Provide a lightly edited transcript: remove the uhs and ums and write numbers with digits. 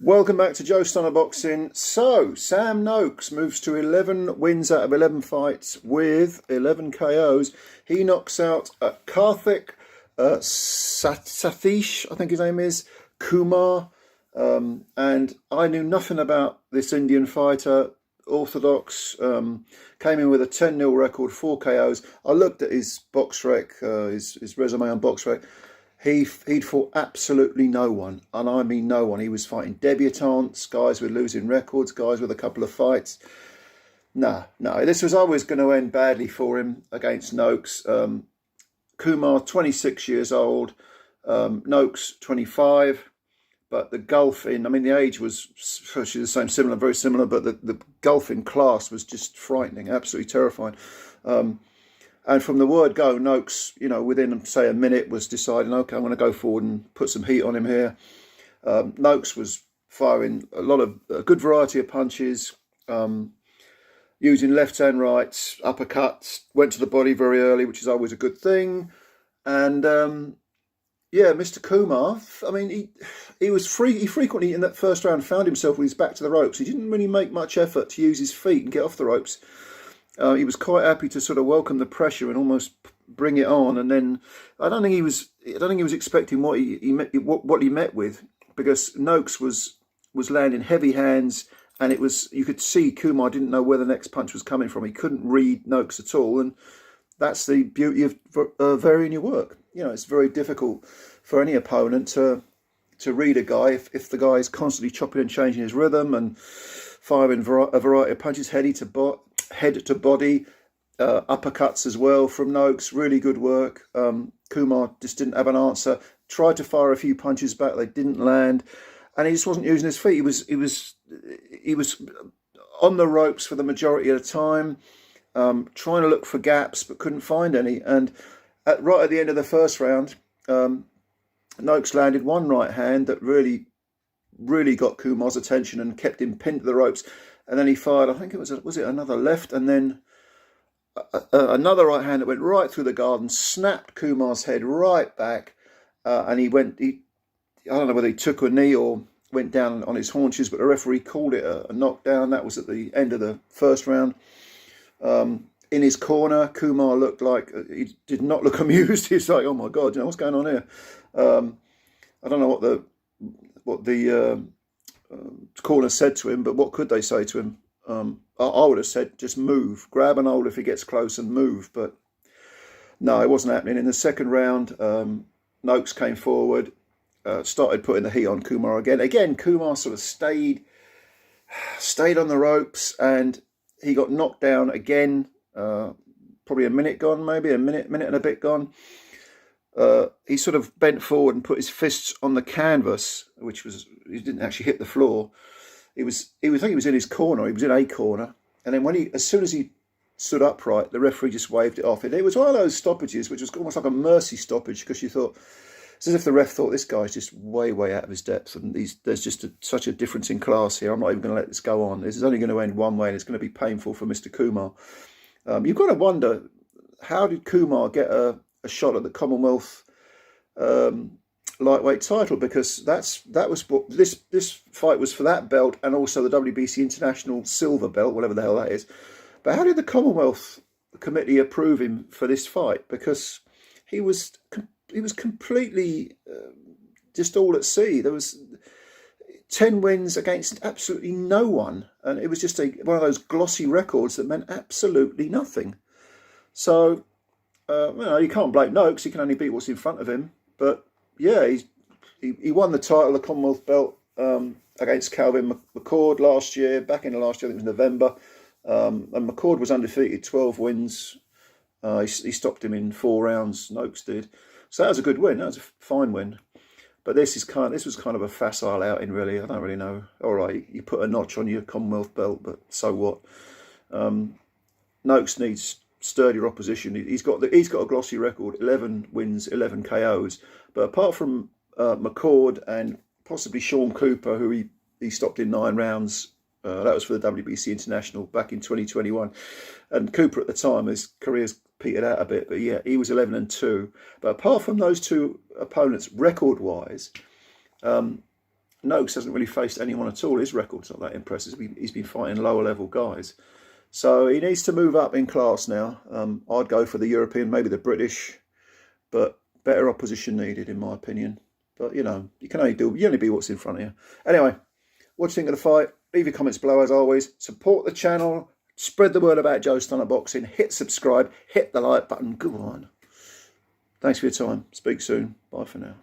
Welcome back to Joe Stunner Boxing. So, Sam Noakes moves to 11 wins out of 11 fights with 11 KOs. He knocks out Karthik Sathish, I think his name is, Kumar. And I knew nothing about this Indian fighter, orthodox, came in with a 10-0 record, 4 KOs. I looked at his box rec, his resume on box rec. He'd fought absolutely no one, and I mean no one. He was fighting debutantes, guys with losing records, guys with a couple of fights. No, this was always going to end badly for him against Noakes. Kumar, 26 years old, Noakes, 25. But the gulf in, I mean, the age was virtually the same, similar, very similar, but the gulf in class was just frightening, absolutely terrifying. And from the word go, Noakes, within, say, a minute was deciding, okay, I'm going to go forward and put some heat on him here. Noakes was firing a good variety of punches, using left and rights, uppercuts, went to the body very early, which is always a good thing. And, Mr. Kumar, I mean, he frequently in that first round found himself with his back to the ropes. He didn't really make much effort to use his feet and get off the ropes. He was quite happy to sort of welcome the pressure and almost bring it on. And then I don't think he was expecting what he met with, because Noakes was landing heavy hands, and you could see Kumar didn't know where the next punch was coming from. He couldn't read Noakes at all, and that's the beauty of varying your work. It's very difficult for any opponent to read a guy if the guy is constantly chopping and changing his rhythm and firing a variety of punches, head to body, uppercuts as well from Noakes. Really good work. Kumar just didn't have an answer. Tried to fire a few punches back, they didn't land, and he just wasn't using his feet. He was on the ropes for the majority of the time, trying to look for gaps but couldn't find any. And right at the end of the first round, Noakes landed one right hand that really got Kumar's attention and kept him pinned to the ropes. And then he fired, I think it was another left, and then another right hand that went right through the garden, snapped Kumar's head right back, and I don't know whether he took a knee or went down on his haunches, but the referee called it a knockdown. That was at the end of the first round. In his corner, Kumar looked like, he did not look amused. He's like, oh my God, what's going on here? I don't know what the corner said to him, but what could they say to him? I would have said, just move, grab an hold if he gets close and move. But no, it wasn't happening. In the second round, Noakes came forward, started putting the heat on Kumar again. Again, Kumar sort of stayed on the ropes, and he got knocked down again. Probably a minute gone, maybe a minute and a bit gone. He sort of bent forward and put his fists on the canvas, he didn't actually hit the floor. I think he was in his corner. He was in a corner, and then as soon as he stood upright, the referee just waved it off. And it was one of those stoppages which was almost like a mercy stoppage, because you thought, it's as if the ref thought, this guy's just way out of his depth, and there's just such a difference in class here. I'm not even going to let this go on. This is only going to end one way, and it's going to be painful for Mr. Kumar. You've got to wonder, how did Kumar get a shot at the Commonwealth lightweight title? Because that was what this fight was, for that belt, and also the WBC International silver belt, whatever the hell that is. But how did the Commonwealth committee approve him for this fight? Because he was completely just all at sea. There was 10 wins against absolutely no one, and it was just one of those glossy records that meant absolutely nothing. So you can't blame Noakes. He can only beat what's in front of him. But yeah, he won the title, the Commonwealth belt, against Calvin McCord back in the last year, I think it was November. And McCord was undefeated, 12 wins. He stopped him in 4 rounds, Noakes did. So that was a good win. That was a fine win. But this was kind of a facile outing, really. I don't really know. All right, you put a notch on your Commonwealth belt, but so what? Noakes needs sturdier opposition. He's got a glossy record, 11 wins, 11 KOs. But apart from McCord and possibly Sean Cooper, who he stopped in 9 rounds, that was for the WBC International back in 2021. And Cooper at the time, his career's petered out a bit, but yeah, he was 11-2. But apart from those two opponents, record-wise, Noakes hasn't really faced anyone at all. His record's not that impressive. He's been fighting lower level guys. So he needs to move up in class now. I'd go for the European, maybe the British, but better opposition needed, in my opinion. But, you know, you only be what's in front of you. Anyway, what do you think of the fight? Leave your comments below, as always. Support the channel. Spread the word about Joe Stunner Boxing. Hit subscribe. Hit the like button. Go on. Thanks for your time. Speak soon. Bye for now.